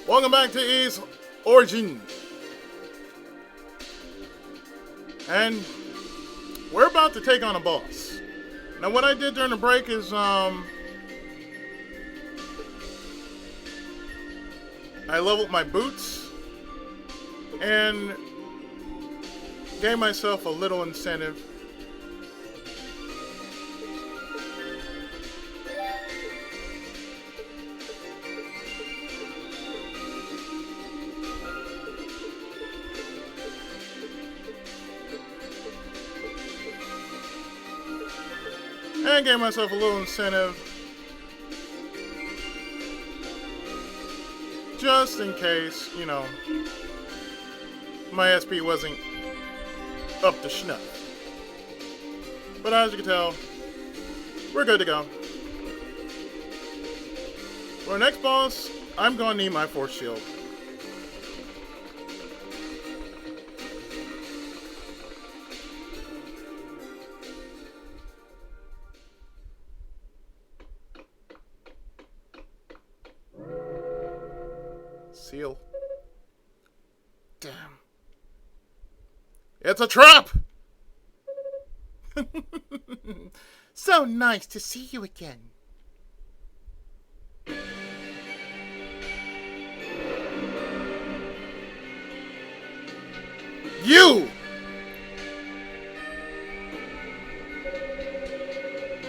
Welcome back to E's Origin. And we're about to take on a boss. Now what I did during the break is I leveled my boots and gave myself a little incentive. And gave myself a little incentive just in case, my SP wasn't up to snuff. But as you can tell, we're good to go. For our next boss, I'm going to need my force shield. Seal. Damn. It's a trap! So nice to see you again. You!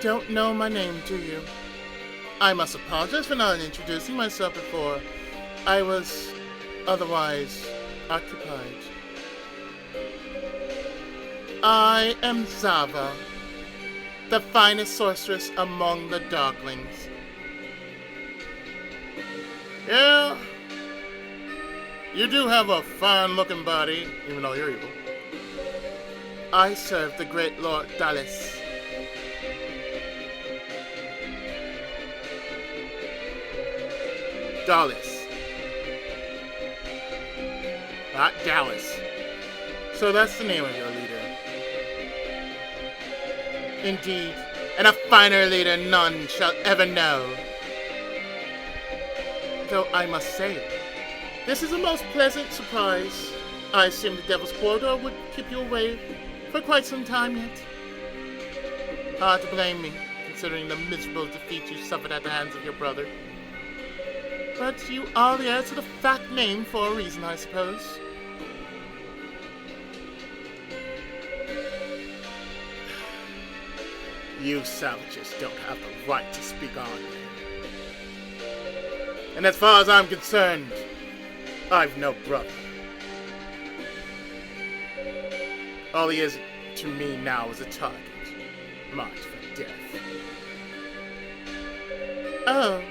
Don't know my name, do you? I must apologize for not introducing myself before. I was otherwise occupied. I am Zava, the finest sorceress among the Darklings. Yeah, you do have a fine-looking body, even though you're evil. I serve the great Lord Dallas. Dallas. Not Dallas. So that's the name of your leader. Indeed, and a finer leader none shall ever know. Though I must say, this is a most pleasant surprise. I assume the Devil's Corridor would keep you away for quite some time yet. Hard to blame me, considering the miserable defeat you suffered at the hands of your brother. But you are the heir to the fat name for a reason, I suppose. You savages don't have the right to speak on me. And as far as I'm concerned, I've no brother. All he is to me now is a target, marked for death. Oh,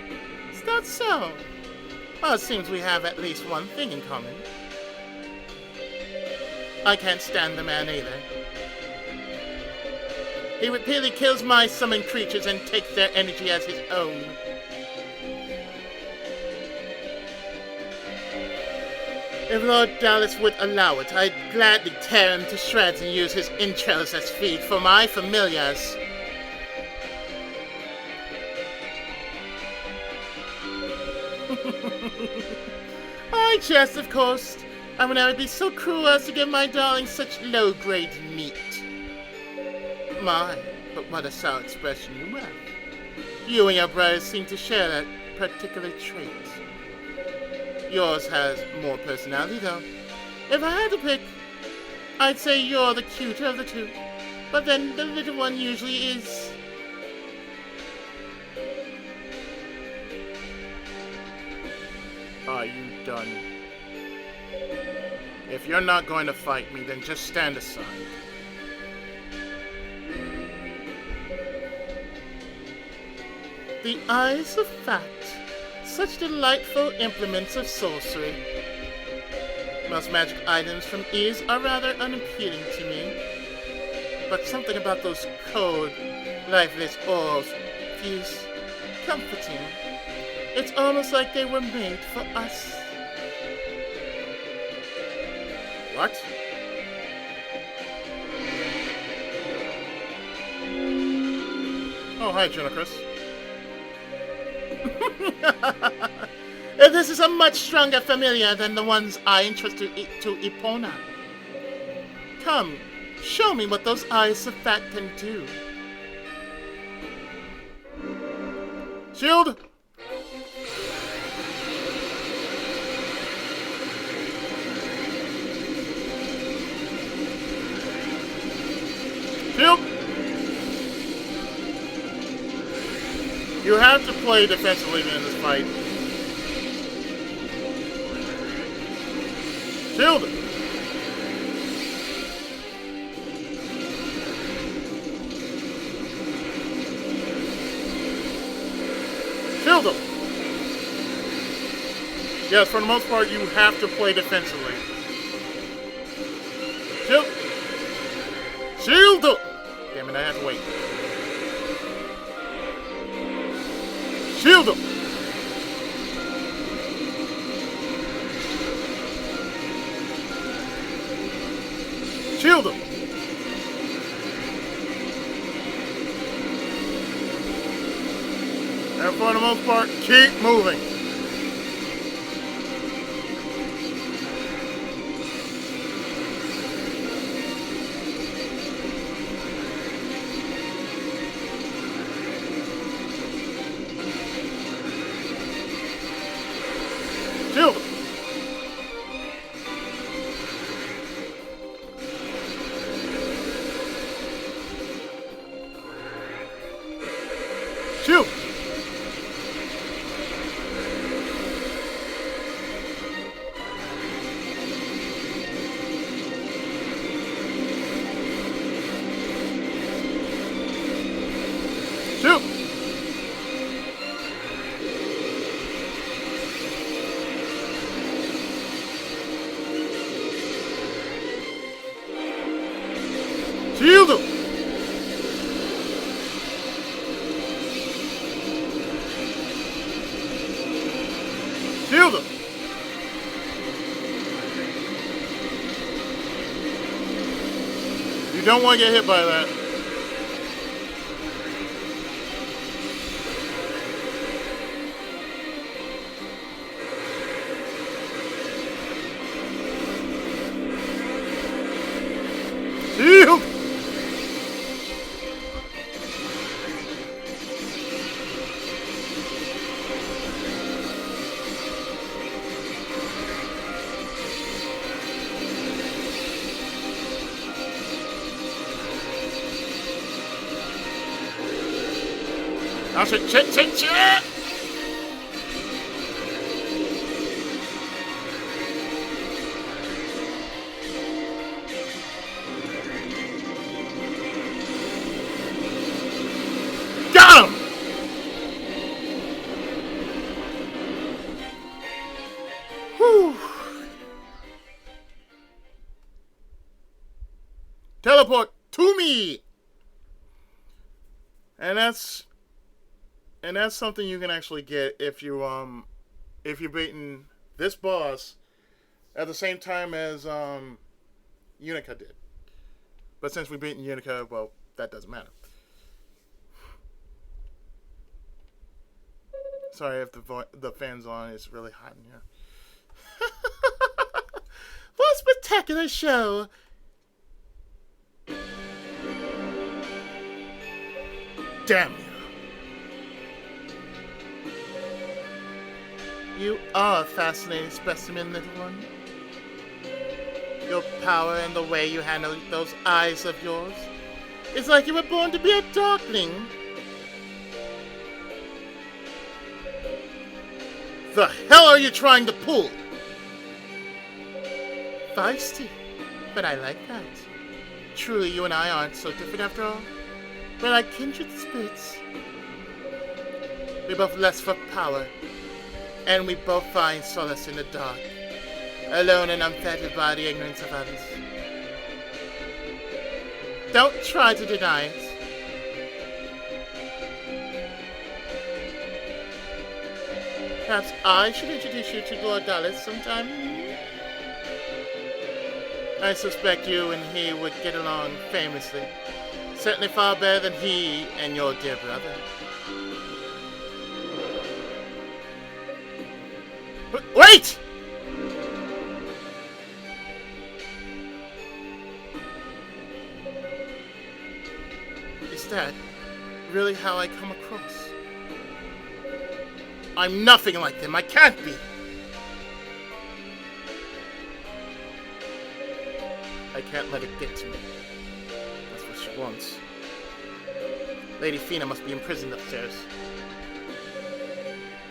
is that so? Well, it seems we have at least one thing in common. I can't stand the man either. He repeatedly kills my summoned creatures and takes their energy as his own. If Lord Dallas would allow it, I'd gladly tear him to shreds and use his entrails as feed for my familiars. I jest, of course. I would never be so cruel as to give my darling such low-grade meat. My, but what a sour expression you have. You and your brothers seem to share that particular trait. Yours has more personality, though. If I had to pick, I'd say you're the cuter of the two. But then the little one usually is. Are you done? If you're not going to fight me, then just stand aside. The eyes of fact, such delightful implements of sorcery. Most magic items from Is are rather unappealing to me. But something about those cold, lifeless orbs feels comforting. It's almost like they were made for us. What? Oh, hi, Jenocres. This is a much stronger familiar than the ones I entrusted to Epona. Come, show me what those eyes of fat can do. Shield! Shield! You have to play defensively in this fight. Shield! Shield him! Yes, for the most part, you have to play defensively. Shield! Shield him! Damn it, I have to wait. Shield him! Shield him! And for the most part, keep moving. Shield him! Shield! Shield! Shield him! Shield him! You don't want to get hit by that. Shield! That's it, shit! Got him! Whew. Teleport to me! And that's something you can actually get if you're beating this boss at the same time as Unica did. But since we've beaten Unica, well, that doesn't matter. Sorry if the fan's on. It's really hot in here. What a spectacular show! Damn you. You are a fascinating specimen, little one. Your power and the way you handle those eyes of yours. It's like you were born to be a darkling. The hell are you trying to pull? Feisty, but I like that. Truly, you and I aren't so different after all. We're like kindred spirits. We both lust for power, and we both find solace in the dark, alone and unfettered by the ignorance of others. Don't try to deny it. Perhaps I should introduce you to Lord Dallas sometime. I suspect you and he would get along famously. Certainly far better than he and your dear brother. Wait! Is that really how I come across? I'm nothing like them. I can't be. I can't let it get to me. That's what she wants. Lady Fina must be imprisoned upstairs.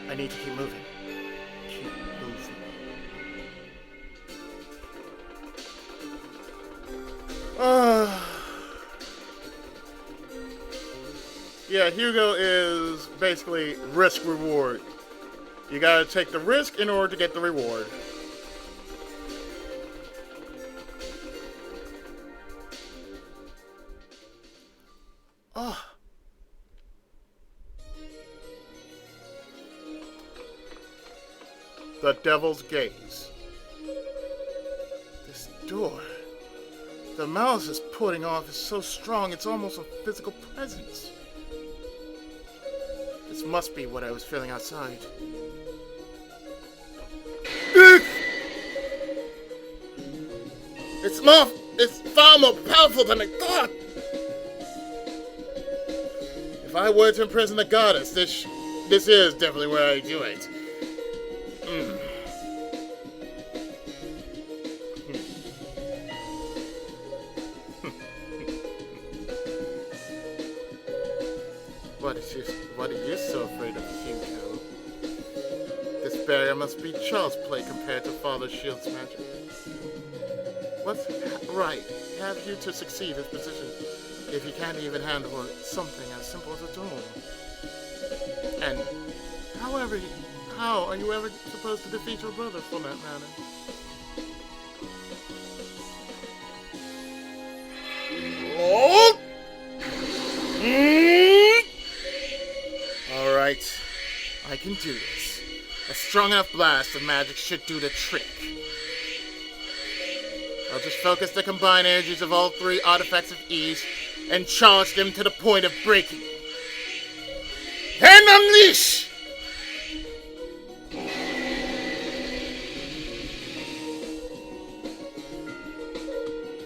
I need to keep moving. Keep moving. Yeah, Hugo is basically risk-reward. You gotta take the risk in order to get the reward. Oh. The Devil's Gaze. This door. The malice is putting off is so strong it's almost a physical presence. This must be what I was feeling outside. It's far more powerful than I thought. If I were to imprison a goddess, this is definitely where I do it. What are you so afraid of, Hugo? This barrier must be child's play compared to Father Shield's magic. What's right have you to succeed this position if you can't even handle something as simple as a door? And how are you ever supposed to defeat your brother for that matter? Oh! Alright, I can do this. A strong enough blast of magic should do the trick. I'll just focus the combined energies of all three artifacts of ease and charge them to the point of breaking. Then unleash!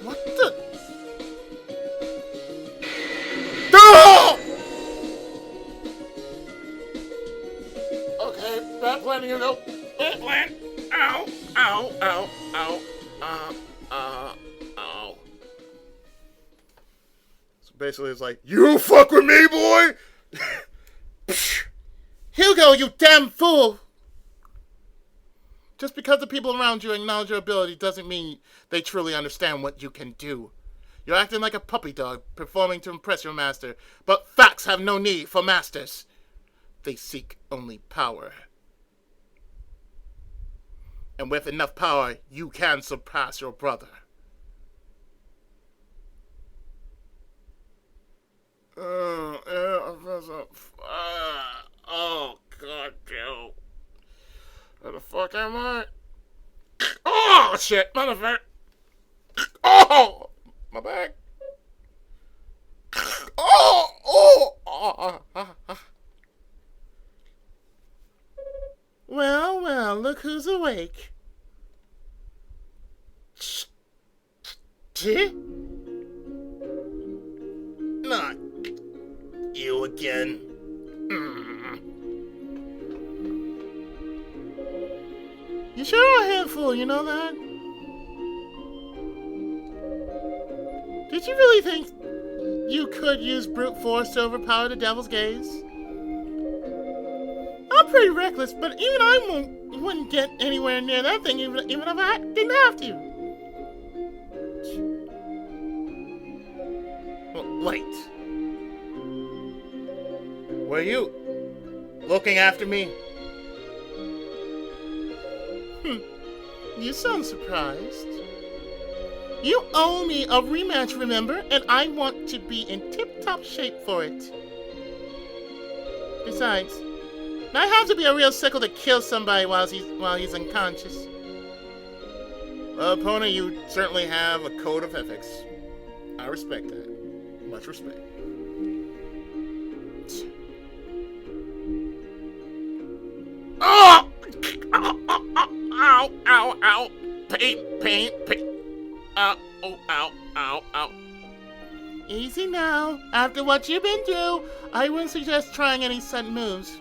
What the? Ah! Okay, bad plan, Hugo. Bad plan. Ow, ow, ow, ow. Ow. So basically it's like, you fuck with me, boy? Hugo, you damn fool! Just because the people around you acknowledge your ability doesn't mean they truly understand what you can do. You're acting like a puppy dog, performing to impress your master, but facts have no need for masters. They seek only power. And with enough power, you can surpass your brother. Oh, God, Joe. Where the fuck am I? Oh, shit, motherfucker. Oh, my bag. Well, look who's awake. Not you again. You sure are a handful, you know that? Did you really think you could use brute force to overpower the Devil's Gaze? I'm pretty reckless, but even I wouldn't get anywhere near that thing even if I didn't have to. Well, wait. Were you looking after me? You sound surprised. You owe me a rematch, remember? And I want to be in tip-top shape for it. Besides, I have to be a real sickle to kill somebody while he's unconscious. Well, Epona, you certainly have a code of ethics. I respect that. Much respect. Oh! Ow, ow, ow. Pain, pain, pain. Ow, oh, ow, ow, ow. Easy now. After what you've been through, I wouldn't suggest trying any sudden moves.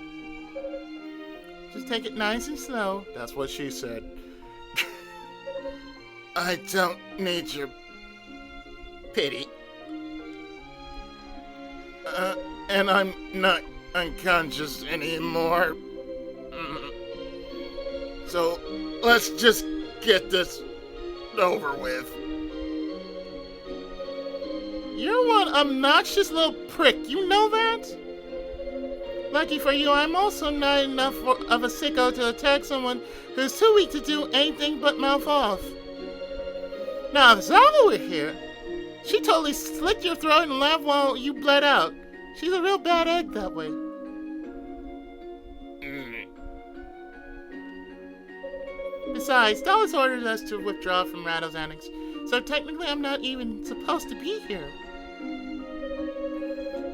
Just take it nice and slow. That's what she said. I don't need your pity. And I'm not unconscious anymore. So let's just get this over with. You're one obnoxious little prick, you know that? Lucky for you, I'm also not enough of a sicko to attack someone who's too weak to do anything but mouth off. Now, if Zava were here, she totally slit your throat and laughed while you bled out. She's a real bad egg that way. Besides, Dallas ordered us to withdraw from Rado's Annex, so technically I'm not even supposed to be here.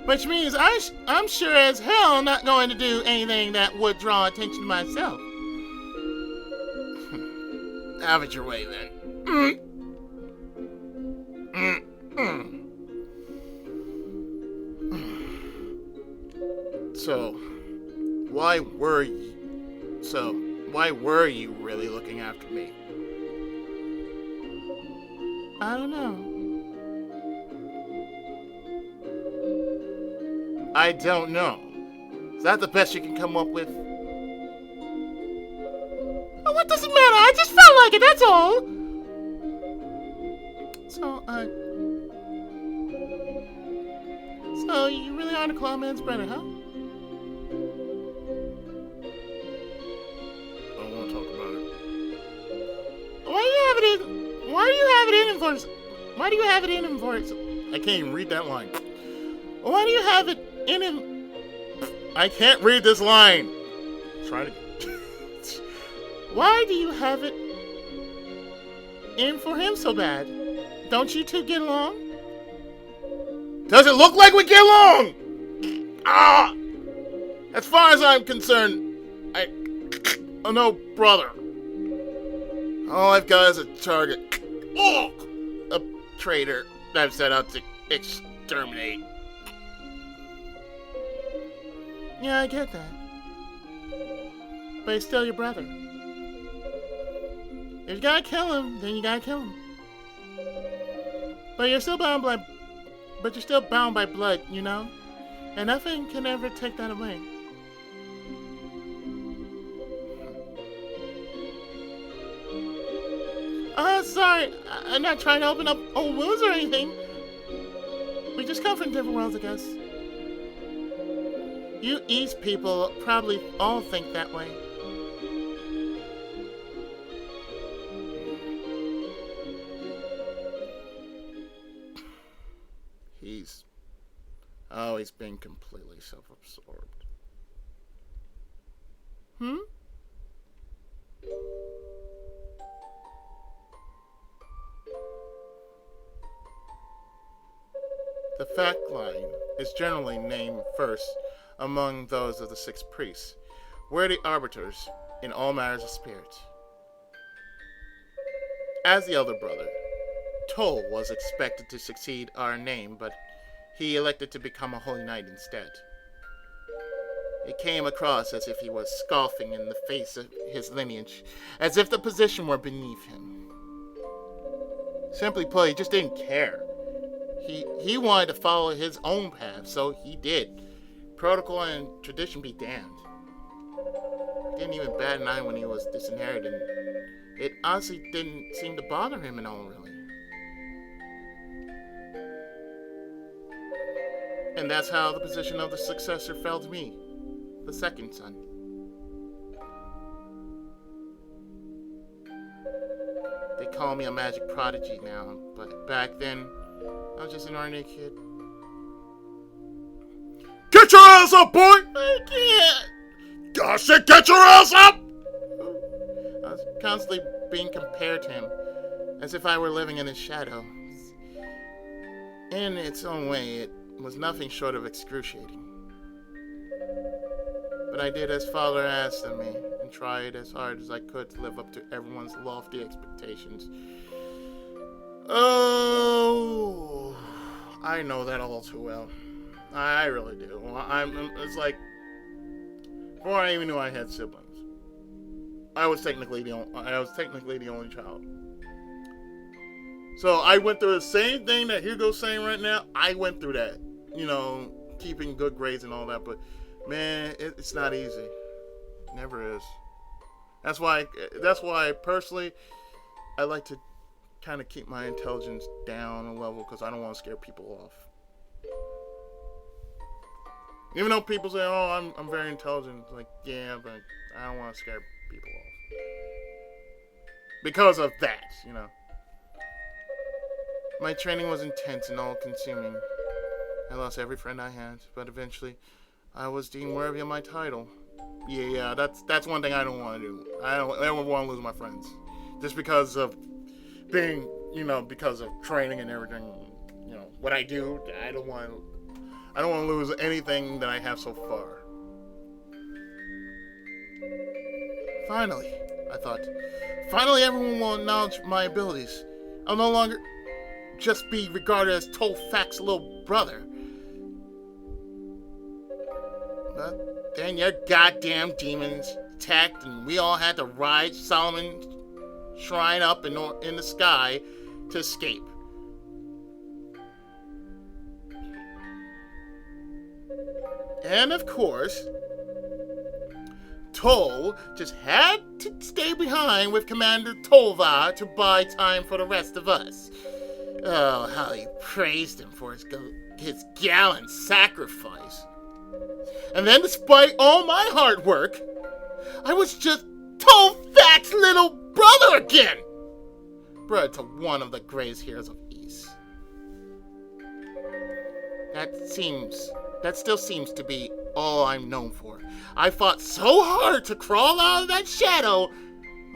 Which means I'm sure as hell not going to do anything that would draw attention to myself. Have it your way then. So, why were you really looking after me? I don't know. I don't know. Is that the best you can come up with? Oh, what does it matter? I just felt like it, that's all. So you really are the Clawman's brother, huh? I don't want to talk about it. Why do you have it in him for? I can't even read that line. Why do you have it in him? I can't read this line. Try to. Why do you have it in for him so bad? Don't you two get along? Does it look like we get along? As far as I'm concerned, I'm no brother. All I've got is a target. A traitor that I've set out to exterminate. Yeah, I get that. But he's still your brother. If you gotta kill him, then you gotta kill him. But you're still bound by blood, you know? And nothing can ever take that away. Sorry. I'm not trying to open up old wounds or anything. We just come from different worlds, I guess. You East people probably all think that way. He's always been completely self-absorbed. The fact line is generally named first among those of the six priests. We're the arbiters in all matters of spirit. As the elder brother, Toal was expected to succeed our name, but he elected to become a holy knight instead. It came across as if he was scoffing in the face of his lineage, as if the position were beneath him. Simply put, he just didn't care. He wanted to follow his own path, so he did. Protocol and tradition be damned. He didn't even bat an eye when he was disinherited. It honestly didn't seem to bother him at all, really. And that's how the position of the successor fell to me, the second son. They call me a magic prodigy now, but back then, I was just an ordinary kid. Get your ass up, boy! I can't! Gosh, get your ass up! I was constantly being compared to him, as if I were living in his shadow. In its own way, it was nothing short of excruciating. But I did as Father asked of me, and tried as hard as I could to live up to everyone's lofty expectations. Oh, I know that all too well. I really do. It's like, before I even knew I had siblings, I was technically the only child. So I went through the same thing that Hugo's saying right now. I went through that, keeping good grades and all that. But man, it's not easy. It never is. That's why personally, I like to kind of keep my intelligence down a level because I don't want to scare people off. Even though people say, "Oh, I'm very intelligent," it's like, yeah, but I don't want to scare people off because of that, My training was intense and all-consuming. I lost every friend I had, but eventually, I was deemed worthy of my title. Yeah, that's one thing I don't want to do. I don't want to lose my friends, just because of being, because of training and everything. What I do, I don't want to lose anything that I have so far. Finally, I thought. Finally, everyone will acknowledge my abilities. I'll no longer just be regarded as Toal Fact's little brother. But then your goddamn demons attacked, and we all had to ride Solomon's shrine up in the sky to escape. And of course, Toal just had to stay behind with Commander Tolva to buy time for the rest of us. Oh, how he praised him for his gallant sacrifice. And then, despite all my hard work, I was just Toal Fact's little brother again! Bred to one of the greatest heroes of East. That still seems to be all I'm known for. I fought so hard to crawl out of that shadow,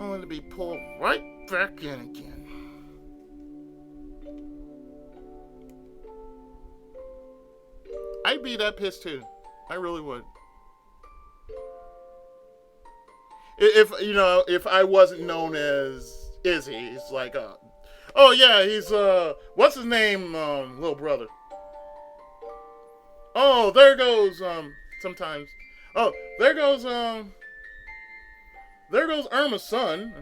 only to be pulled right back in again. I'd be that pissed too. I really would. If I wasn't known as Izzy, it's like, oh yeah, he's what's his name, little brother. Oh, there goes sometimes. Oh, there goes Irma's son.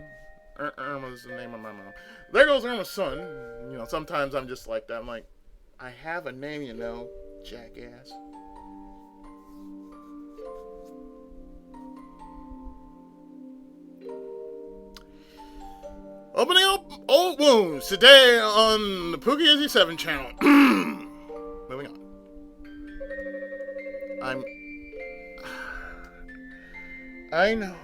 Irma's the name of my mom. There goes Irma's son. Sometimes I'm just like that. I'm like, I have a name, jackass. Opening up old wounds today on the Pookie Izzy 7 channel. Moving on. I know.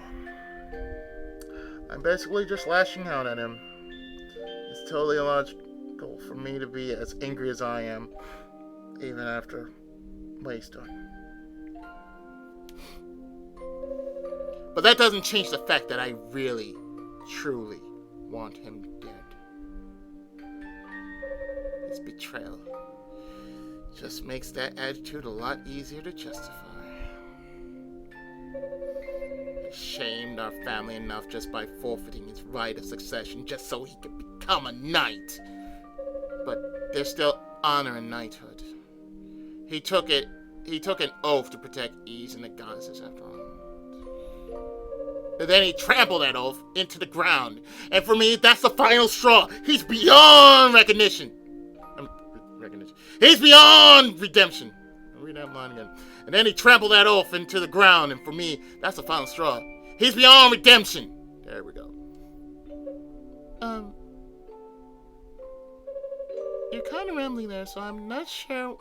I'm basically just lashing out at him. It's totally illogical for me to be as angry as I am, even after what he's done. But that doesn't change the fact that I really, truly want him dead. His betrayal just makes that attitude a lot easier to justify. He shamed our family enough just by forfeiting his right of succession just so he could become a knight. But there's still honor in knighthood. He took an oath to protect Ys and the goddesses after all. And then he trampled that oath into the ground. And for me, that's the final straw. He's beyond recognition. He's beyond redemption. I'll read that line again. And then he trampled that oath into the ground. And for me, that's the final straw. He's beyond redemption. There we go. You're kind of rambling there, so I'm not sure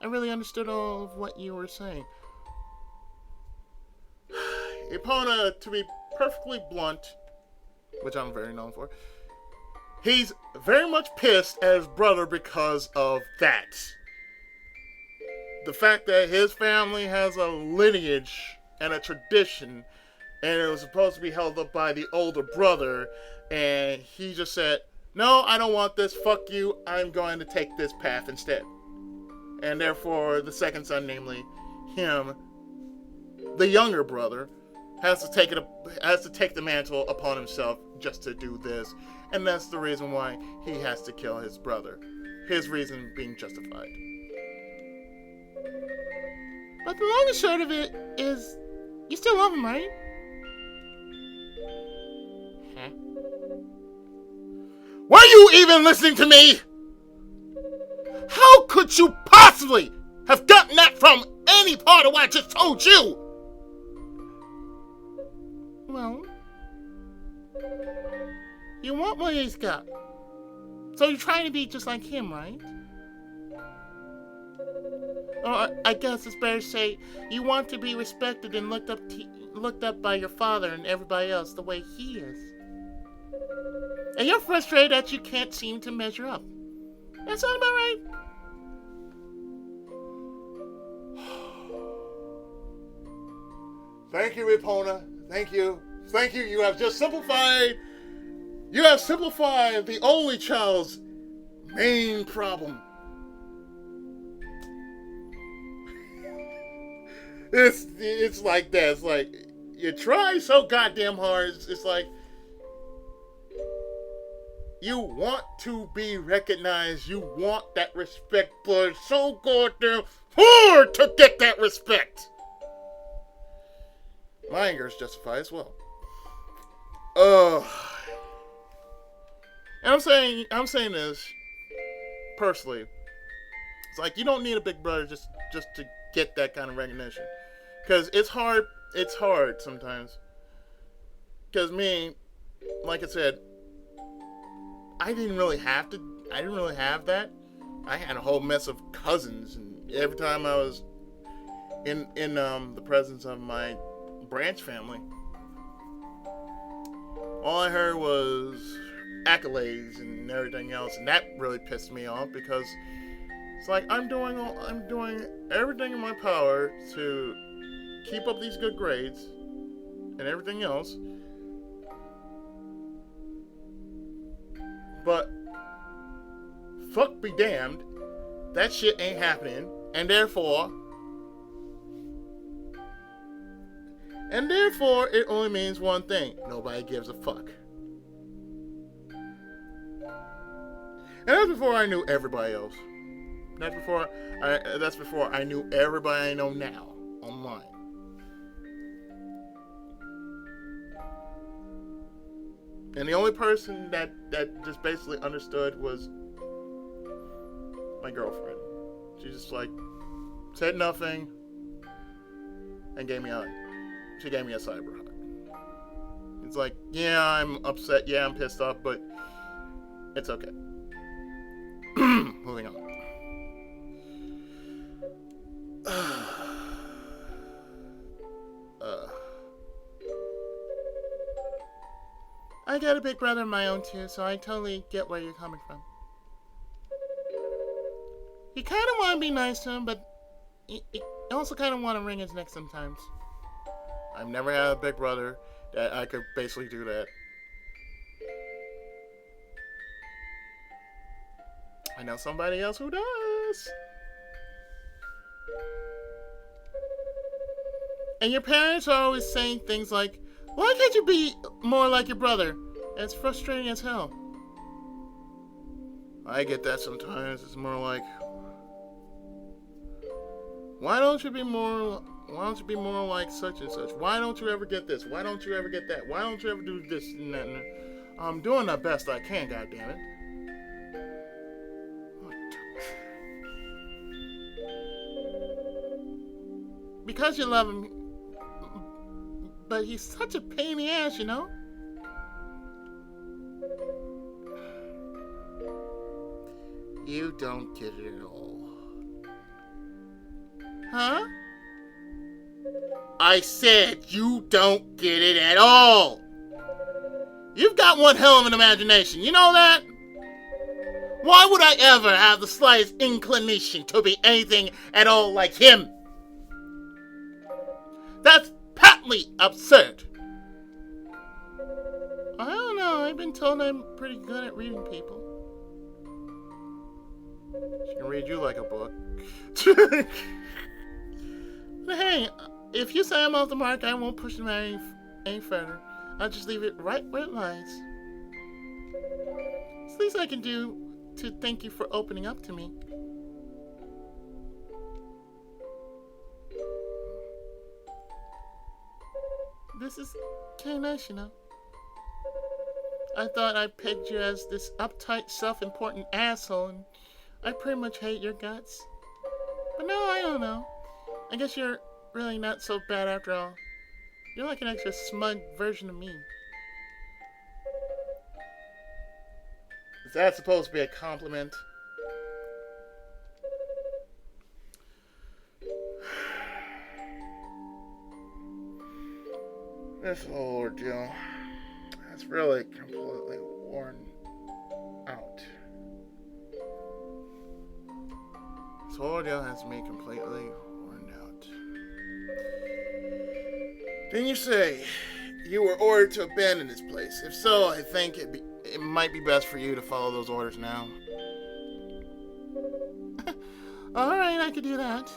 I really understood all of what you were saying. Epona, to be perfectly blunt, which I'm very known for, he's very much pissed at his brother because of that. The fact that his family has a lineage and a tradition, and it was supposed to be held up by the older brother, and he just said, no, I don't want this, fuck you, I'm going to take this path instead. And therefore, the second son, namely him, the younger brother, has to take the mantle upon himself just to do this, and that's the reason why he has to kill his brother. His reason being justified. But the long and short of it is, you still love him, right? Huh? Were you even listening to me? How could you possibly have gotten that from any part of what I just told you? Well, you want what he's got. So you're trying to be just like him, right? Or I guess it's better to say you want to be respected and looked up by your father and everybody else the way he is. And you're frustrated that you can't seem to measure up. That sound about right? Thank you, Epona. Thank you. Thank you. You have simplified the only child's main problem. It's like that. It's like you try so goddamn hard. It's like you want to be recognized. You want that respect, but it's so goddamn hard to get that respect. My anger is justified as well. And I'm saying this personally. It's like you don't need a big brother just to get that kind of recognition, because it's hard sometimes. Because me, like I said, I didn't really have that. I had a whole mess of cousins, and every time I was in the presence of my branch family, all I heard was accolades and everything else, and that really pissed me off, because it's like I'm doing everything in my power to keep up these good grades and everything else, but fuck be damned, that shit ain't happening, and therefore it only means one thing: nobody gives a fuck. And that's before I knew everybody else. That's before I knew everybody I know now online. And the only person that just basically understood was my girlfriend. She just like said nothing and gave me a hug. She gave me a cyber hug. It's like, yeah, I'm upset, yeah, I'm pissed off, but it's okay. Moving on. I got a big brother of my own too, so I totally get where you're coming from. You kind of want to be nice to him, but you also kind of want to wring his neck sometimes. I've never had a big brother that I could basically do that. I know somebody else who does. And your parents are always saying things like, why can't you be more like your brother? And it's frustrating as hell. I get that sometimes. It's more like, why don't you be more like such and such? Why don't you ever get this? Why don't you ever get that? Why don't you ever do this and that? And that? I'm doing the best I can, goddammit. Because you love him, but he's such a pain in the ass, you know? You don't get it at all. Huh? I said you don't get it at all. You've got one hell of an imagination, you know that? Why would I ever have the slightest inclination to be anything at all like him? That's patently absurd. I don't know. I've been told I'm pretty good at reading people. She can read you like a book. But hey, if you say I'm off the mark, I won't push them any further. I'll just leave it right where it lies. It's the least I can do to thank you for opening up to me. This is kind of nice, you know. I thought I pegged you as this uptight, self-important asshole, and I pretty much hate your guts. But no, I don't know. I guess you're really not so bad after all. You're like an extra smug version of me. Is that supposed to be a compliment? This whole ordeal has really completely worn out. This whole ordeal has me completely worn out. Didn't you say you were ordered to abandon this place? If so, I think it might be best for you to follow those orders now. Alright, I could do that.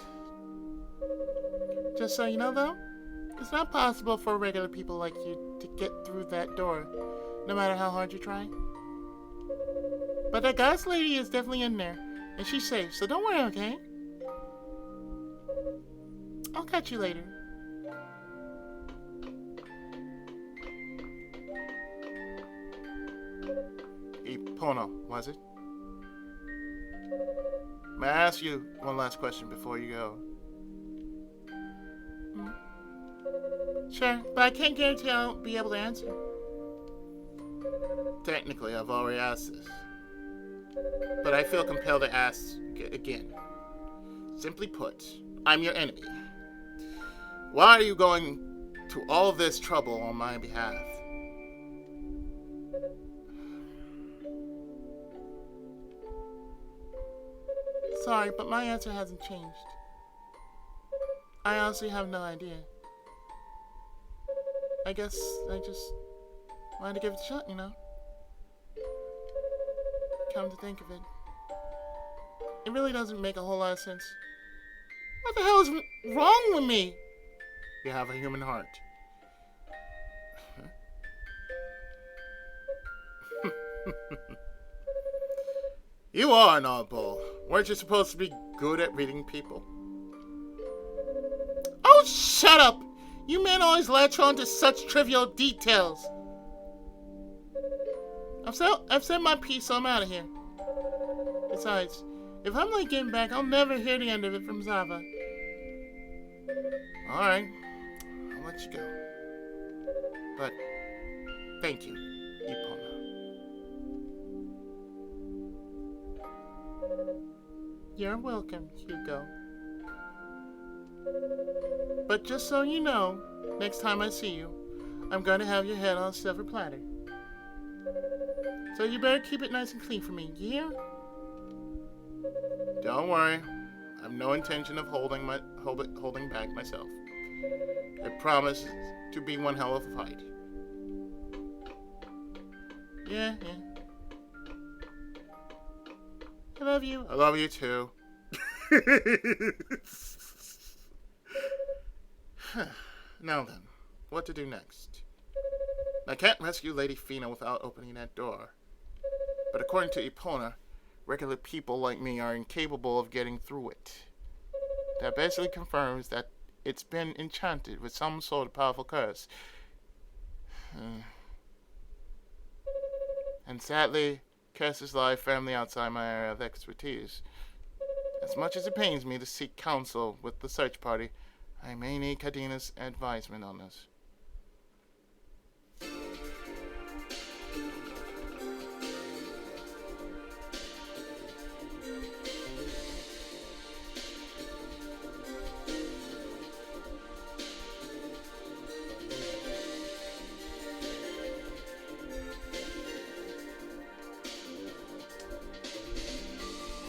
Just so you know, though, it's not possible for regular people like you to get through that door, no matter how hard you try. But that goddess lady is definitely in there, and she's safe, so don't worry, okay? I'll catch you later. Epona, was it? May I ask you one last question before you go? Sure, but I can't guarantee I'll be able to answer. Technically, I've already asked this. But I feel compelled to ask again. Simply put, I'm your enemy. Why are you going to all this trouble on my behalf? Sorry, but my answer hasn't changed. I honestly have no idea. I guess I just wanted to give it a shot, you know? Come to think of it, it really doesn't make a whole lot of sense. What the hell is wrong with me? You have a human heart. You are an oddball. Weren't you supposed to be good at reading people? Oh, shut up! You men always latch on to such trivial details. I've said my piece, so I'm out of here. Besides, if I'm late getting back, I'll never hear the end of it from Zava. Alright, I'll let you go. But, thank you, Epona. You're welcome, Hugo. But just so you know, next time I see you, I'm going to have your head on a silver platter. So you better keep it nice and clean for me, yeah? Don't worry. I've no intention of holding back myself. I promise to be one hell of a fight. Yeah. I love you. I love you too. Now then, what to do next? I can't rescue Lady Fina without opening that door. But according to Epona, regular people like me are incapable of getting through it. That basically confirms that it's been enchanted with some sort of powerful curse. And sadly, curses lie firmly outside my area of expertise. As much as it pains me to seek counsel with the search party, I may need Kadina's advisement on this.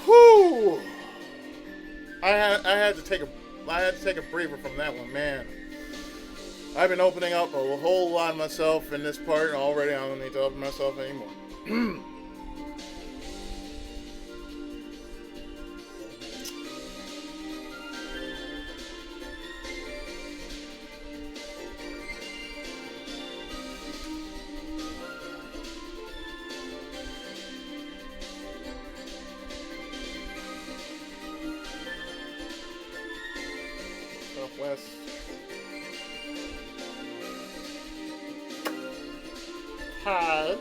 Whew! I had to take a breather from that one, man. I've been opening up a whole lot of myself in this part, and already I don't need to open myself anymore. Toal.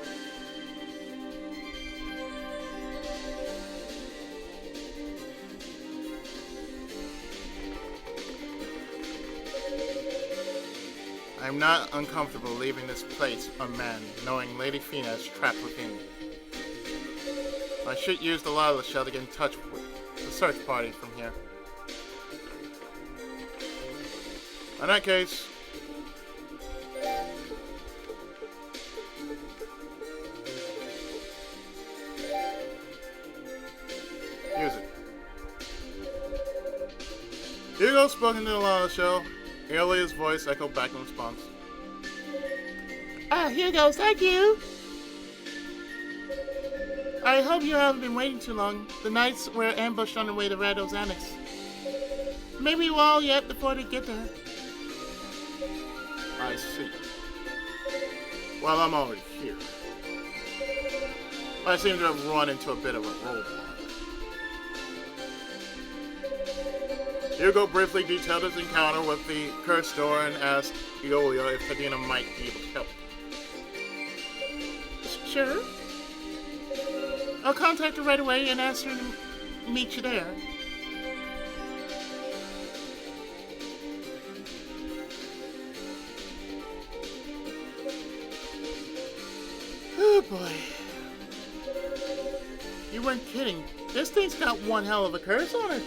I'm not uncomfortable leaving this place unmanned, knowing Lady Fina is trapped within. I should use the Lala shell to get in touch with the search party from here. In that case, use it. Hugo spoke into the Lala shell. Alia's voice echoed back in response. Hugo, thank you. I hope you haven't been waiting too long. The knights were ambushed on their way to Rado's Annex. Maybe we're all yet before they get there. I see. Well, I'm already here. I seem to have run into a bit of a roadblock. Hugo briefly detailed his encounter with the cursed door and asked Iolia if Tadina might be able to help. Sure. I'll contact her right away and ask her to meet you there. Oh boy. You weren't kidding. This thing's got one hell of a curse on it.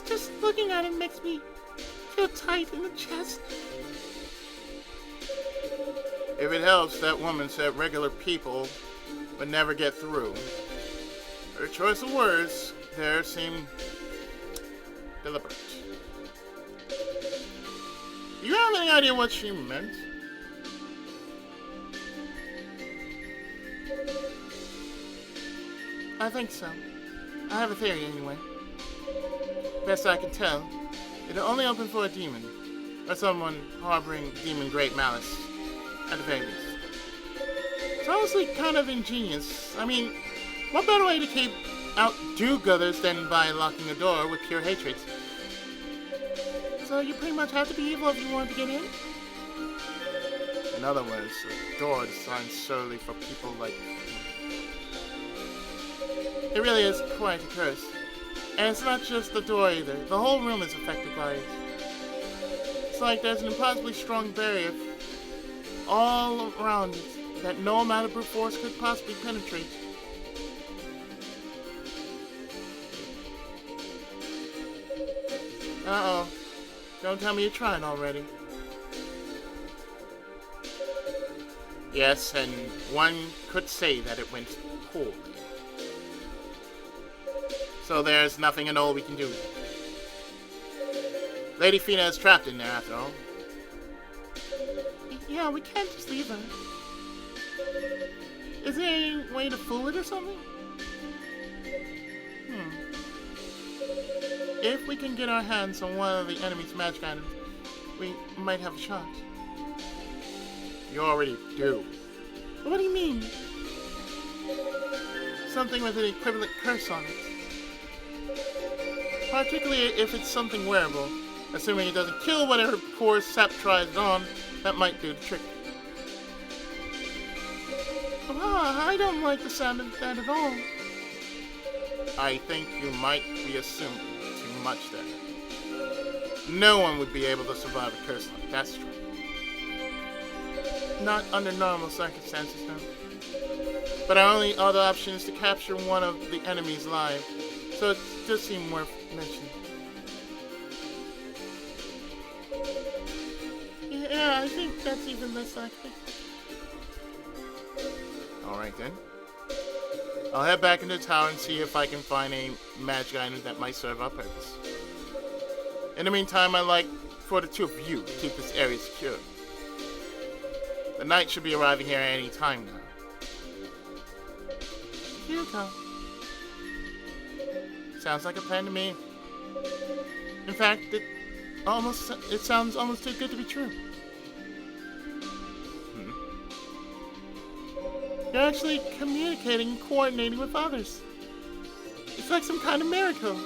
Just looking at it makes me feel tight in the chest. If it helps, that woman said regular people would never get through. Her choice of words there seemed deliberate. Do you have any idea what she meant? I think so. I have a theory anyway. Best I can tell, it'll only open for a demon, or someone harboring demon great malice, at the very least. It's honestly kind of ingenious. I mean, what better way to keep out do-gooders than by locking a door with pure hatred? So you pretty much have to be evil if you want to get in? In other words, a door designed solely for people like me. It really is quite a curse. And it's not just the door either. The whole room is affected by it. It's like there's an impossibly strong barrier all around it that no amount of brute force could possibly penetrate. Uh-oh. Don't tell me you're trying already. Yes, and one could say that it went poorly. So there's nothing at all we can do. Lady Fina is trapped in there after all. Yeah, we can't just leave her. Is there any way to fool it or something? If we can get our hands on one of the enemy's magic items, we might have a shot. You already do. What do you mean? Something with an equivalent curse on it. Particularly if it's something wearable. Assuming it doesn't kill whatever poor sap tries it on, that might do the trick. I don't like the sound of that at all. I think you might be assuming too much there. No one would be able to survive a curse like that strong. Not under normal circumstances, no. But our only other option is to capture one of the enemies live, so it does seem worth mentioning. Yeah, I think that's even less likely. Alright then. I'll head back into the tower and see if I can find a magic item that might serve our purpose. In the meantime, I'd like for the two of you to keep this area secure. The knight should be arriving here at any time now. Hugo. Sounds like a plan to me. In fact, it sounds almost too good to be true. You're actually communicating and coordinating with others. It's like some kind of miracle.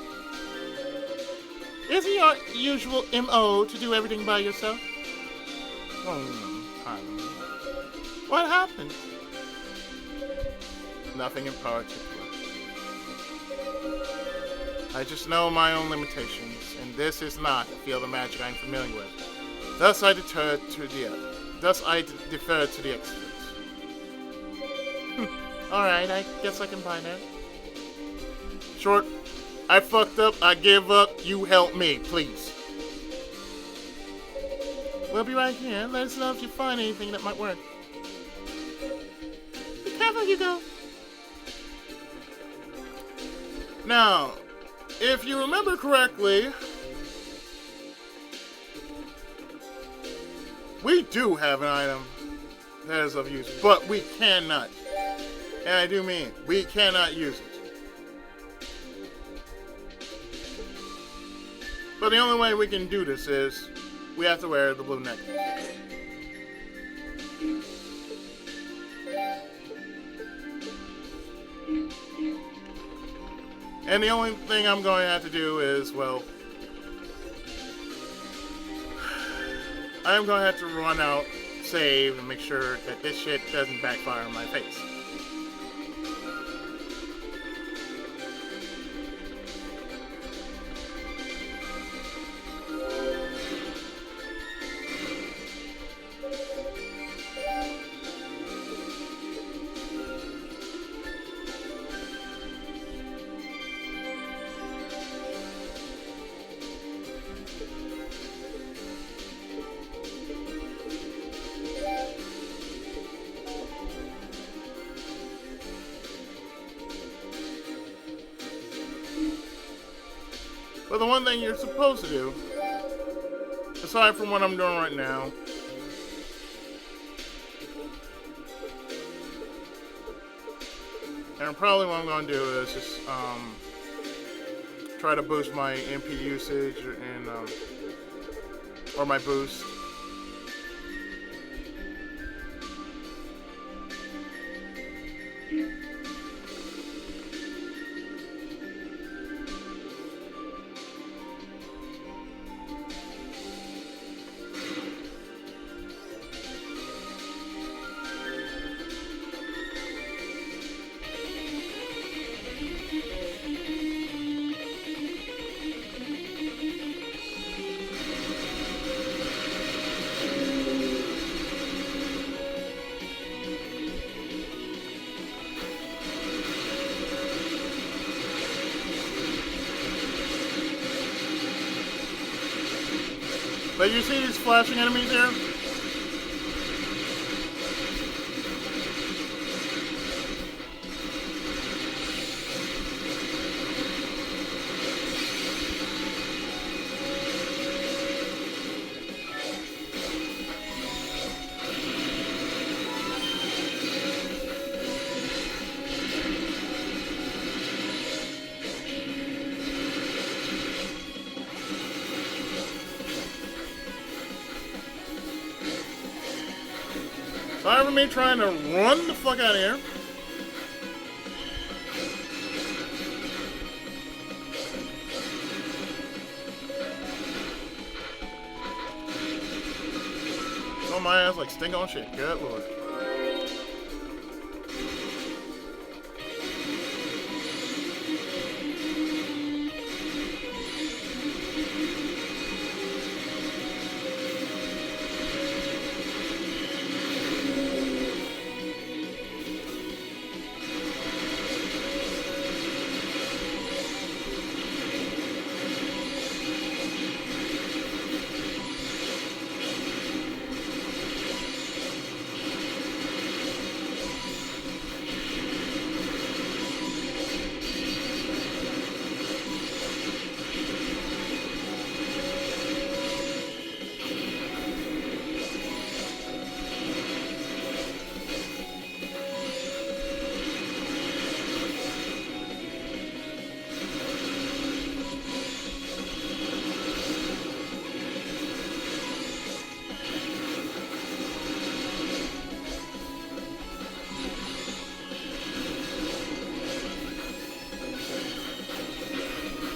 Isn't your usual MO to do everything by yourself? time. What happened? Nothing in particular. I just know my own limitations, and this is not a field of magic I'm familiar with. Thus I defer to the experts. Alright, I guess I can buy that. Short, I fucked up, I give up, you help me, please. We'll be right here. Let us know if you find anything that might work. Be careful, Hugo. Now, if you remember correctly, we do have an item that is of use, but we cannot. And I do mean, we cannot use it. But the only way we can do this is we have to wear the blue necklace. And the only thing I'm going to have to do is, well, I'm going to have to run out, save, and make sure that this shit doesn't backfire on my face. But the one thing you're supposed to do, aside from what I'm doing right now, and probably what I'm going to do is just try to boost my MP usage and or my boost. But you see these flashing enemies here? Sorry for me trying to run the fuck out of here. On my ass like stink on shit. Good lord.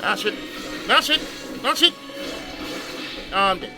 Ah shit. Ah shit. Ah shit. I'm dead.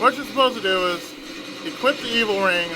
What you're supposed to do is equip the evil ring.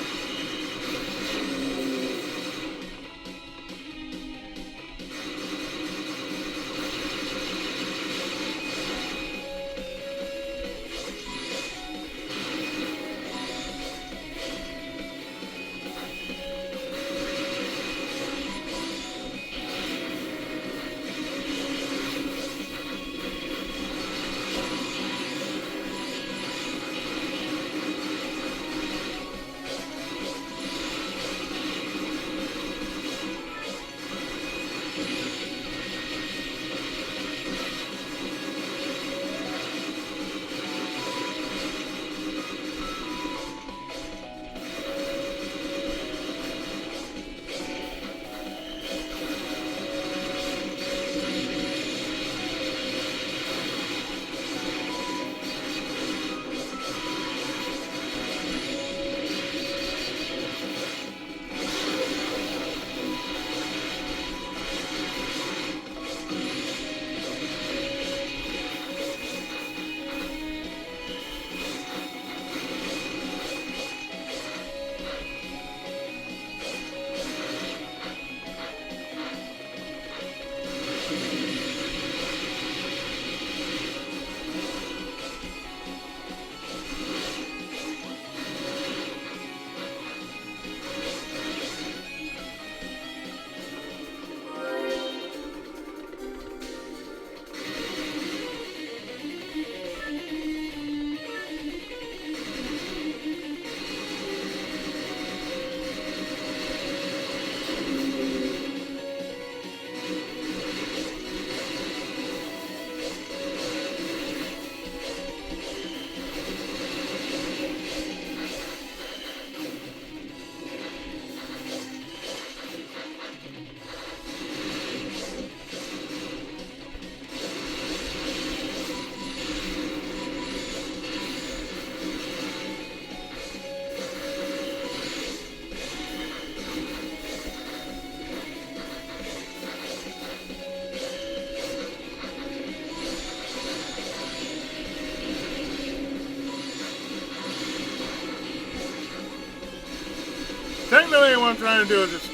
Technically, what I'm trying to do is just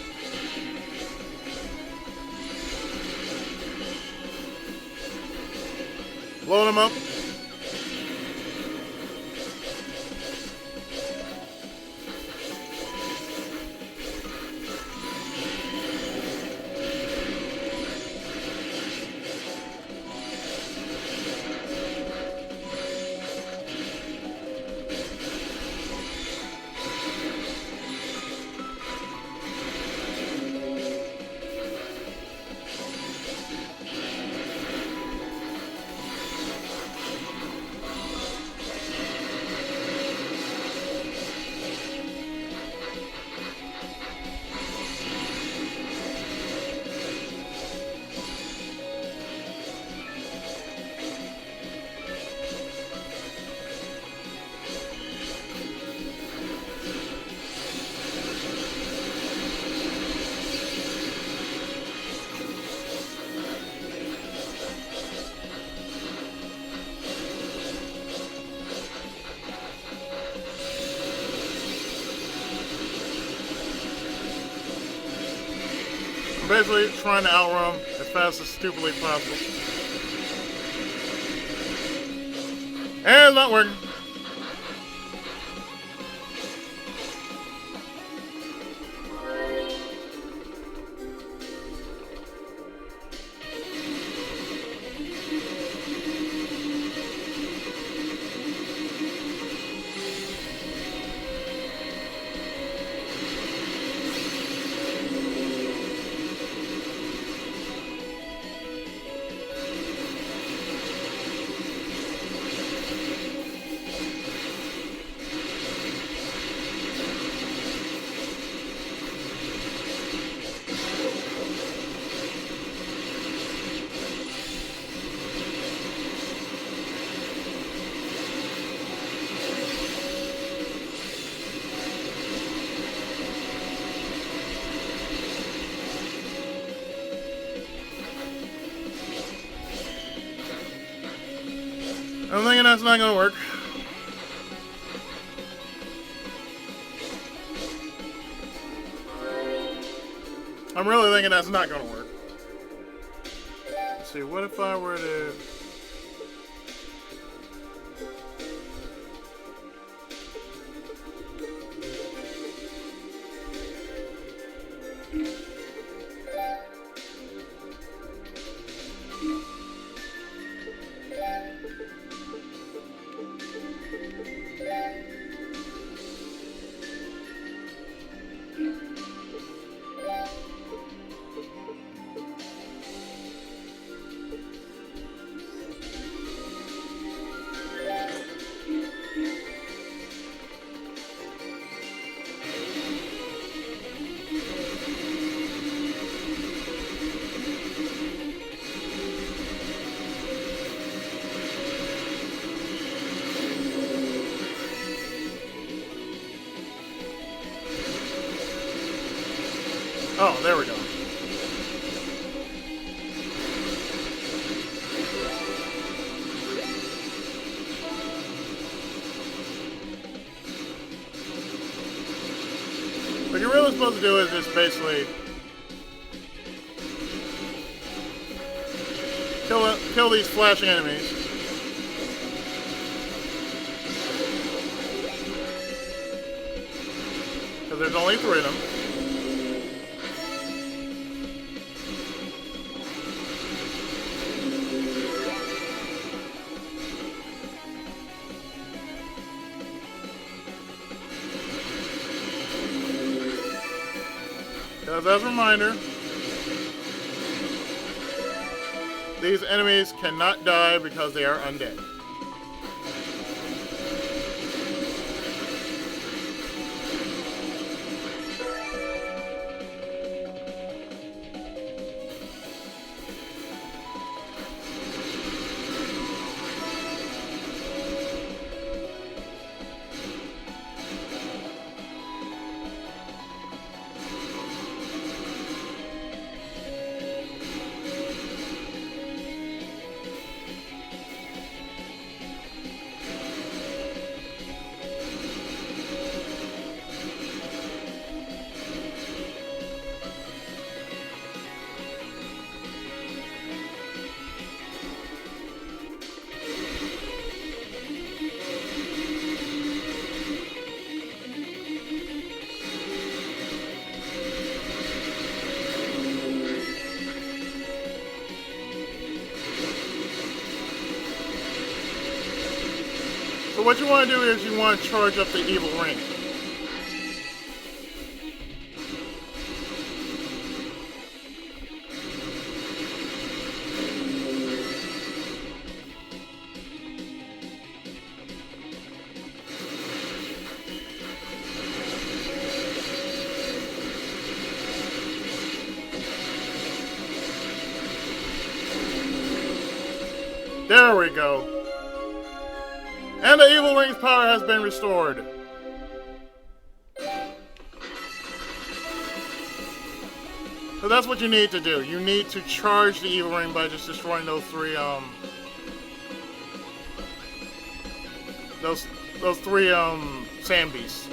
blow them up. Basically trying to outrun as fast as stupidly possible. And it's not working. I'm thinking that's not gonna work. I'm really thinking that's not gonna work. Let's see, what if I were to... Oh, there we go. What you're really supposed to do is just basically kill these flashing enemies. Because there's only 3 of them. As a reminder, these enemies cannot die because they are undead. So what you want to do is you want to charge up the evil ring. There we go. And the evil ring's power has been restored. So that's what you need to do. You need to charge the evil ring by just destroying those 3 those 3 sand beasts.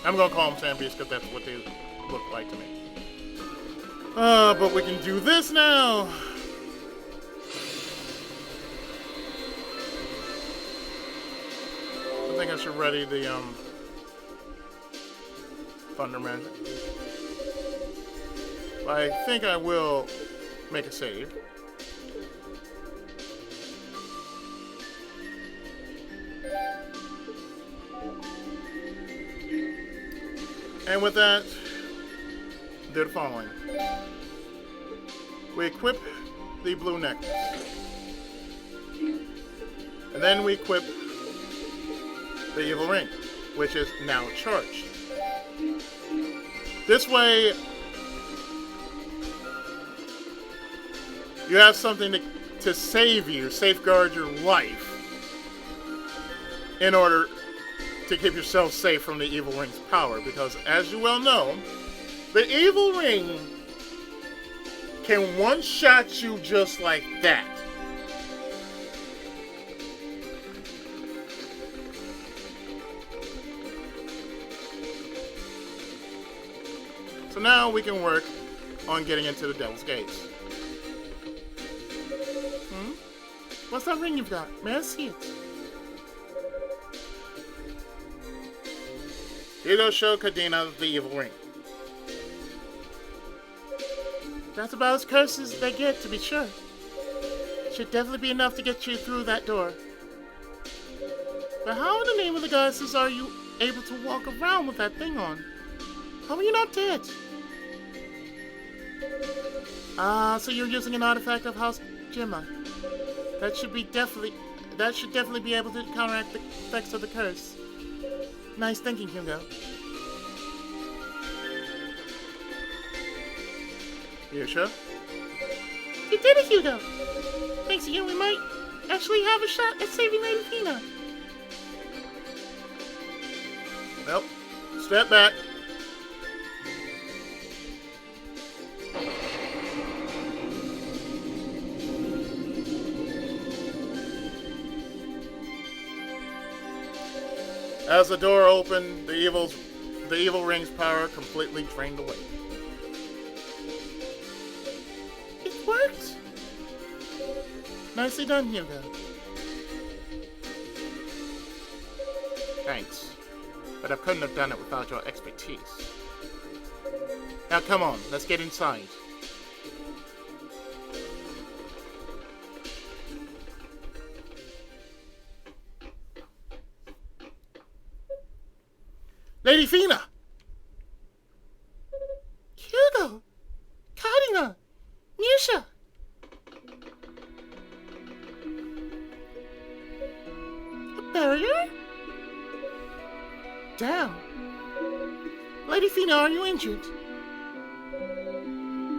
I'm gonna call them sand beasts because that's what they look like to me. But we can do this now. I think I should ready the thunder magic. But I think I will make a save. And with that, do the following. We equip the blue necklace. And then we equip the evil ring, which is now charged. This way, you have something to save you, safeguard your life, in order to keep yourself safe from the evil ring's power. Because, as you well know, the evil ring can one-shot you just like that. So now we can work on getting into the Devil's Gates. What's that ring you've got? May I see it? Hugo showed Cadena the evil ring. That's about as cursed as they get, to be sure. Should definitely be enough to get you through that door. But how in the name of the goddesses are you able to walk around with that thing on? How are you not dead? So you're using an artifact of House Gemma. That should definitely be able to counteract the effects of the curse. Nice thinking, Hugo. You sure? You did it, Hugo! Thanks to you, we might actually have a shot at saving Lady Fina. Well, step back. As the door opened, the evil ring's power completely drained away. It worked! Nicely done, Hugo. Thanks. But I couldn't have done it without your expertise. Now come on, let's get inside. Lady Fina! Hugo! Kadina! Musha! A barrier? Damn. Lady Fina, are you injured?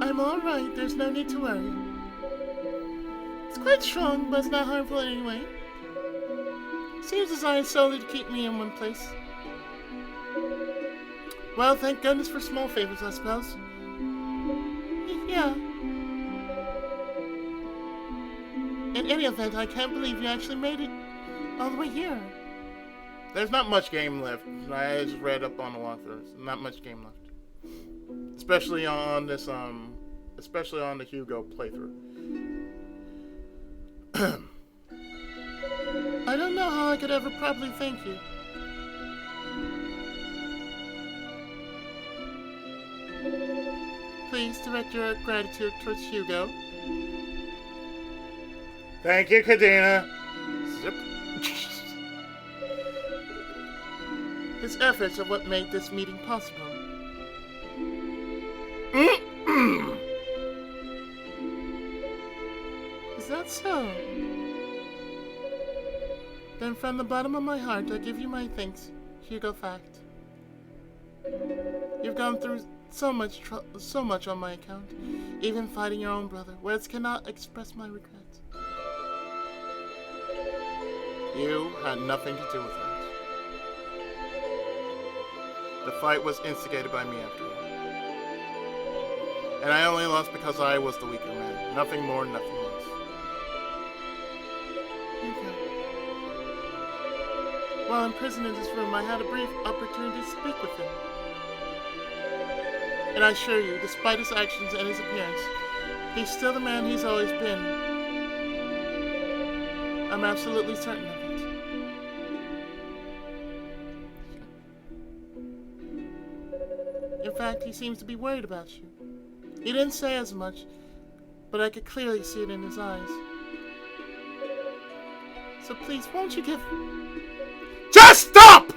I'm alright, there's no need to worry. It's quite strong, but it's not harmful anyway. Seems designed solely to keep me in one place. Well, thank goodness for small favors, I suppose. Yeah. In any event, I can't believe you actually made it all the way here. There's not much game left. I just read up on the walkthrough. There's not much game left. Especially on the Hugo playthrough. I don't know how I could ever properly thank you. Please direct your gratitude towards Hugo. Thank you, Cadena. Zip. His efforts are what made this meeting possible. Is that so? Then from the bottom of my heart, I give you my thanks, Hugo Fact. You've gone through so much on my account, even fighting your own brother. Words cannot express my regret. You had nothing to do with that. The fight was instigated by me after all. And I only lost because I was the weaker man. Nothing more, nothing less. Okay. While imprisoned in this room, I had a brief opportunity to speak with him. And I assure you, despite his actions and his appearance, he's still the man he's always been. I'm absolutely certain of it. In fact, he seems to be worried about you. He didn't say as much, but I could clearly see it in his eyes. So please, won't you give... Just stop!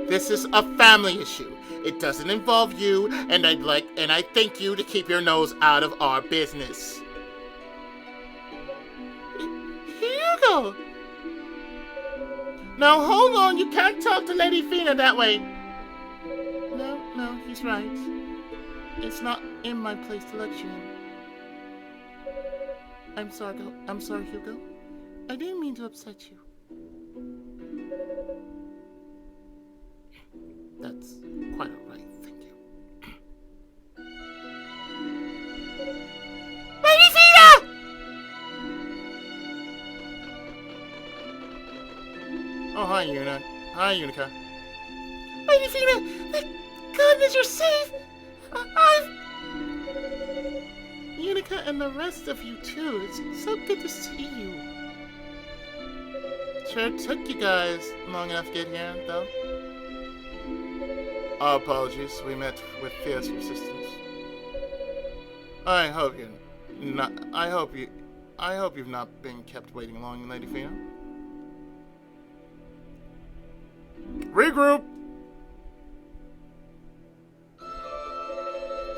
This is a family issue. It doesn't involve you, and I thank you to keep your nose out of our business. Hugo! Now hold on, you can't talk to Lady Fina that way. No, he's right. It's not in my place to lecture him. I'm sorry, Hugo. I didn't mean to upset you. That's quite all right, thank you. Lady Fina! Oh, hi, Unica. Lady Fina, goodness, you're safe! Unica and the rest of you too. It's so good to see you. Sure took you guys long enough to get here, though. Our apologies. We met with fierce resistance. I hope you've not been kept waiting long, Lady Fina. Regroup!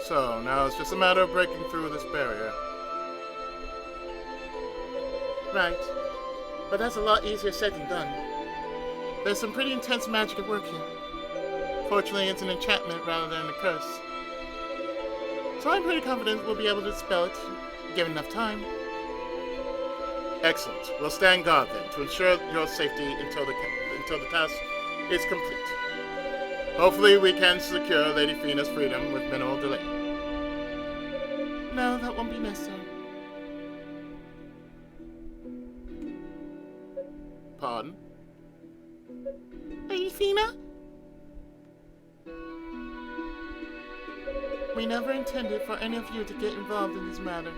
So, now it's just a matter of breaking through this barrier. Right. But that's a lot easier said than done. There's some pretty intense magic at work here. Fortunately, it's an enchantment rather than a curse. So I'm pretty confident we'll be able to dispel it, given enough time. Excellent. We'll stand guard then, to ensure your safety until the task is complete. Hopefully we can secure Lady Fina's freedom with minimal delay. No, that won't be necessary. Pardon? Lady Fina? We never intended for any of you to get involved in this matter.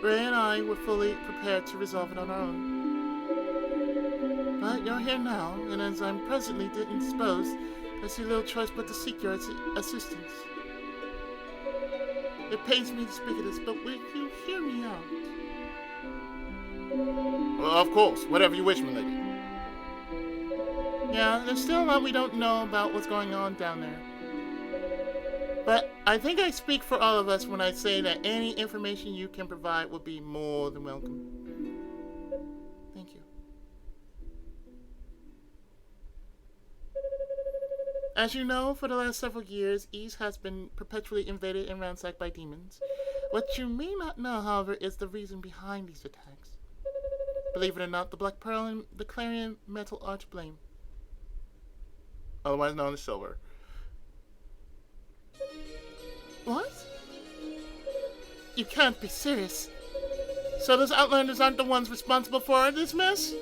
Ray and I were fully prepared to resolve it on our own. But you're here now, and as I'm presently indisposed, I see little choice but to seek your assistance. It pains me to speak of this, but will you hear me out? Well, of course. Whatever you wish, my lady. Yeah, there's still a lot we don't know about what's going on down there. But I think I speak for all of us when I say that any information you can provide will be more than welcome. Thank you. As you know, for the last several years, East has been perpetually invaded and ransacked by demons. What you may not know, however, is the reason behind these attacks. Believe it or not, the Black Pearl and the Clarion Metal are to blame. Otherwise known as Silver. What? You can't be serious. So those Outlanders aren't the ones responsible for this mess?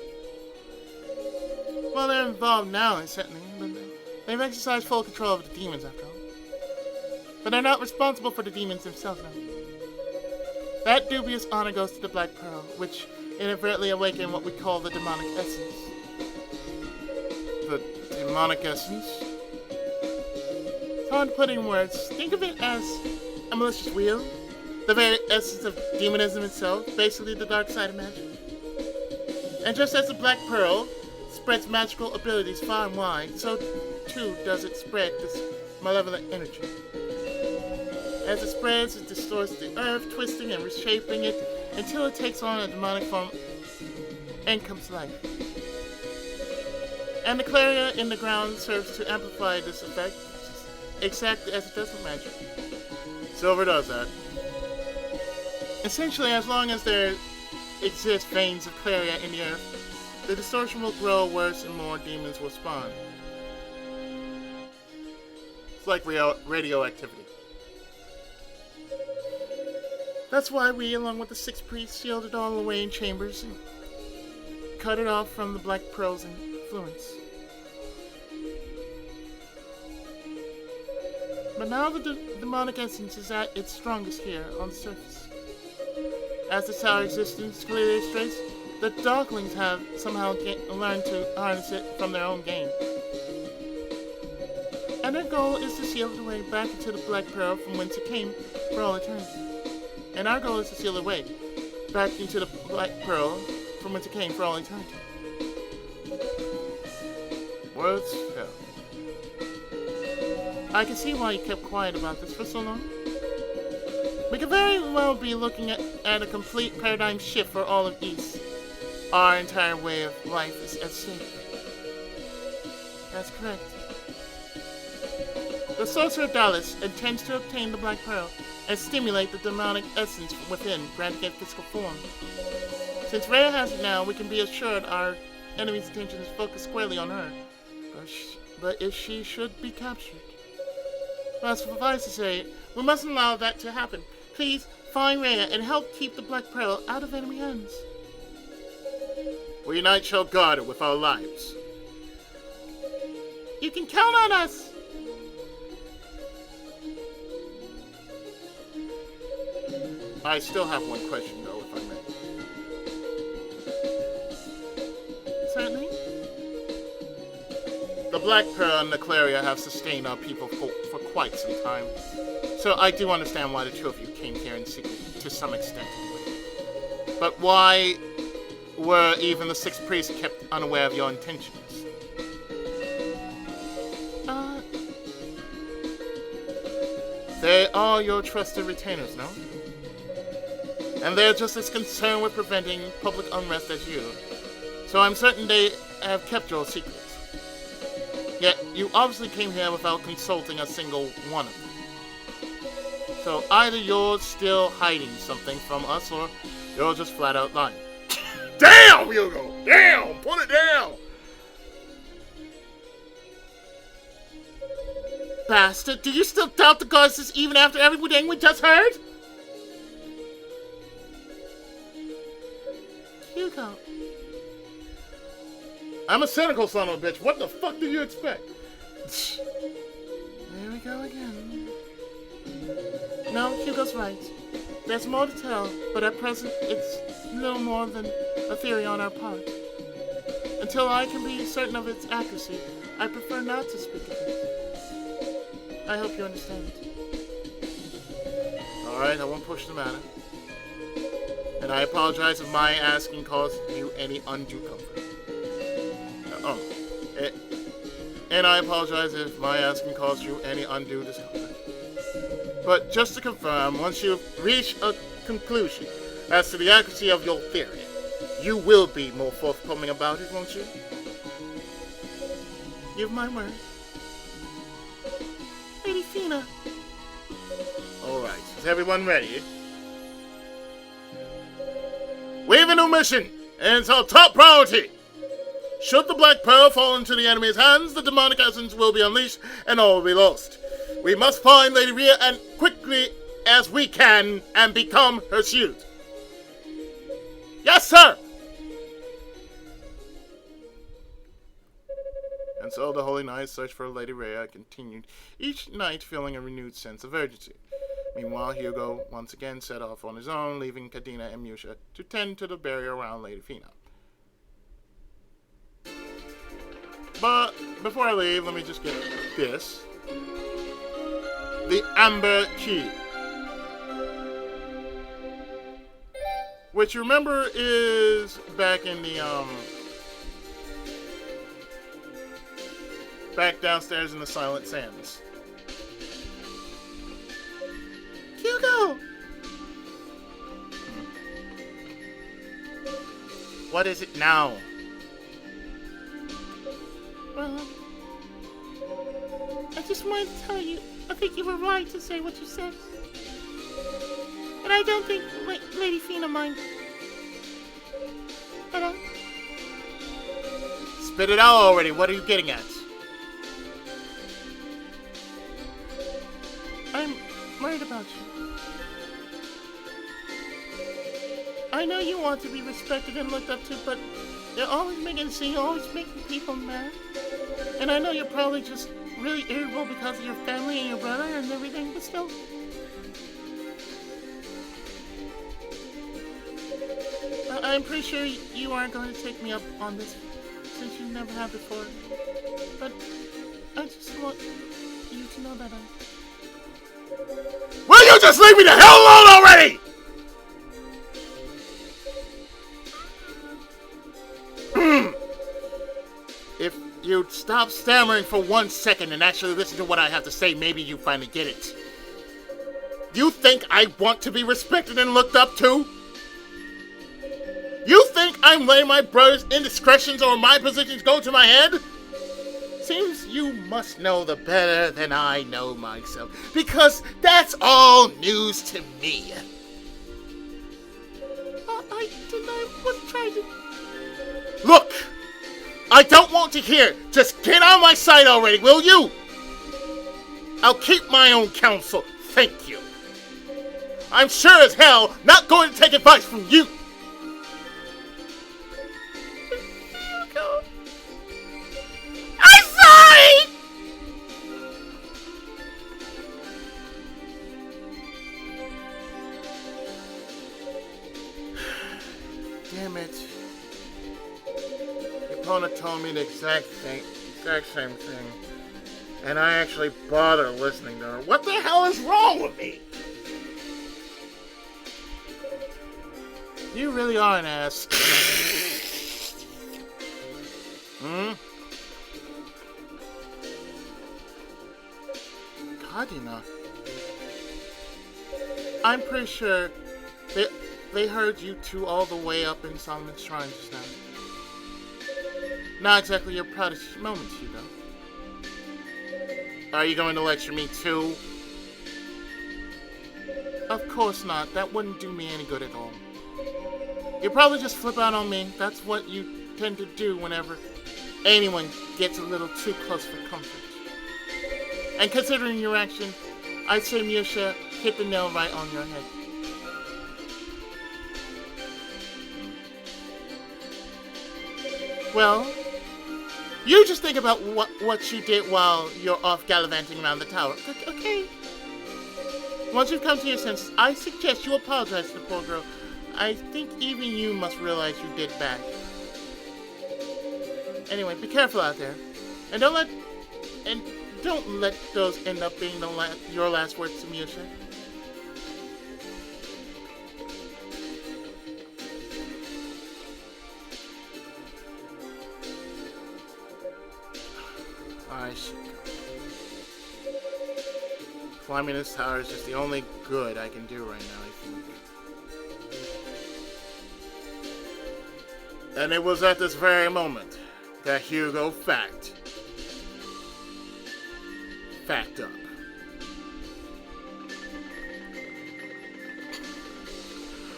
Well, they're involved now, certainly, but they've exercised full control of the demons, after all. But they're not responsible for the demons themselves, now. That dubious honor goes to the Black Pearl, which inadvertently awakened what we call the demonic essence. The demonic essence? It's hard to put in words. Think of it as a malicious wheel. The very essence of demonism itself, basically the dark side of magic. And just as the Black Pearl spreads magical abilities far and wide, so too does it spread this malevolent energy. As it spreads, it distorts the earth, twisting and reshaping it until it takes on a demonic form and comes to life. And the Claria in the ground serves to amplify this effect, exactly as it does with magic. Silver does that. Essentially, as long as there exist veins of Claria in the earth, the distortion will grow worse and more demons will spawn. It's like radioactivity. That's why we, along with the 6 priests, sealed it all away in chambers and cut it off from the Black Pearl's influence. But now the demonic essence is at its strongest here on the surface. As the tower existence clearly illustrates, the Darklings have somehow learned to harness it from their own game. And their goal is to seal it away back into the Black Pearl from whence it came for all eternity. And our goal is to seal it away back into the Black Pearl from whence it came for all eternity. Words fail. I can see why you kept quiet about this for so long. We could very well be looking at a complete paradigm shift for all of East. Our entire way of life is at stake. That's correct. The Sorcerer Dallas intends to obtain the Black Pearl and stimulate the demonic essence from within, granting it physical form. Since Rhea has it now, we can be assured our enemy's attention is focused squarely on her. But if she should be captured, well, suffice to say, we mustn't allow that to happen. Please, find Rhea and help keep the Black Pearl out of enemy hands. We knights shall guard it with our lives. You can count on us! I still have one question, though, if I may. Certainly. The Black Pearl and the Claria have sustained our people for quite some time. So I do understand why the two of you came here in secret, to some extent. But why were even the six priests kept unaware of your intentions? They are your trusted retainers, no? And they're just as concerned with preventing public unrest as you. So I'm certain they have kept your secrets. Yet, you obviously came here without consulting a single one of them. So either you're still hiding something from us, or you're just flat out lying. Damn, Hugo! Damn! Put it down! Bastard, do you still doubt the goddesses even after everything we just heard? Hugo. I'm a cynical son of a bitch. What the fuck do you expect? There we go again. No, Hugo's right. There's more to tell, but at present, it's little more than a theory on our part. Until I can be certain of its accuracy, I prefer not to speak of it. I hope you understand. Alright, I won't push the matter. And I apologize if my asking caused you any undue comfort. And I apologize if my asking caused you any undue discomfort. But just to confirm, once you've reached a conclusion as to the accuracy of your theory, you will be more forthcoming about it, won't you? You have my word. Lady Fina. Alright, is everyone ready? We have a new mission, and it's our top priority. Should the Black Pearl fall into the enemy's hands, the demonic essence will be unleashed and all will be lost. We must find Lady Rhea and quickly as we can and become her shield. Yes, sir! And so the Holy Knight's search for Lady Rhea continued, each night feeling a renewed sense of urgency. Meanwhile, Hugo once again set off on his own, leaving Cadina and Musha to tend to the barrier around Lady Fina. But before I leave, let me just get this. The Amber Key. Which you remember is back in the, back downstairs in the Silent Sands. Hugo! What is it now? Well, I just wanted to tell you, I think you were right to say what you said. And I don't think Lady Fina minded. At all. Spit it out already, what are you getting at? I'm worried about you. I know you want to be respected and looked up to, but you're always making a scene, you're always making people mad. And I know you're probably just really irritable because of your family and your brother and everything, but still. I'm pretty sure you aren't going to take me up on this, since you never have before. But I just want you to know that Will you just leave me the hell alone already? If you'd stop stammering for 1 second and actually listen to what I have to say, maybe you finally get it. You think I want to be respected and looked up to? You think I'm letting my brother's indiscretions or my positions go to my head? Seems you must know the better than I know myself, because that's all news to me. I wasn't trying to... Look! I don't want to hear. Just get out of my sight already, will you? I'll keep my own counsel. Thank you. I'm sure as hell not going to take advice from you. Hugo. I'm sorry! telling me the exact same thing. And I actually bother listening to her. What the hell is wrong with me? You really are an ass. God, you know. I'm pretty sure they heard you two all the way up in Solomon's Shrine just now. Not exactly your proudest moments, Hugo. Are you going to lecture me too? Of course not. That wouldn't do me any good at all. You'll probably just flip out on me. That's what you tend to do whenever anyone gets a little too close for comfort. And considering your action, I'd say Miosha hit the nail right on your head. Well, you just think about what you did while you're off gallivanting around the tower, okay? Once you've come to your senses, I suggest you apologize to the poor girl. I think even you must realize you did bad. Anyway, be careful out there. And don't let those end up being your last words to Miosha. I should go. Climbing this tower is just the only good I can do right now, I think. And it was at this very moment that Hugo fact up.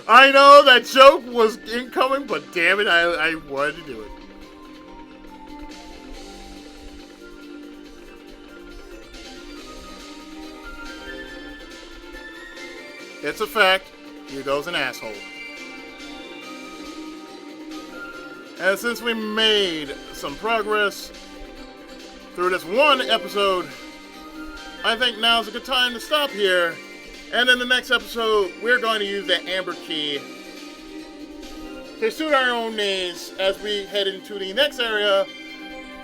I know that joke was incoming, but damn it, I wanted to do it. It's a fact, Hugo's an asshole. And since we made some progress through this one episode, I think now's a good time to stop here. And in the next episode, we're going to use that amber key to suit our own needs as we head into the next area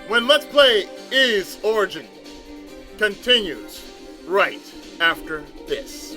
when Let's Play Is Origin continues right after this.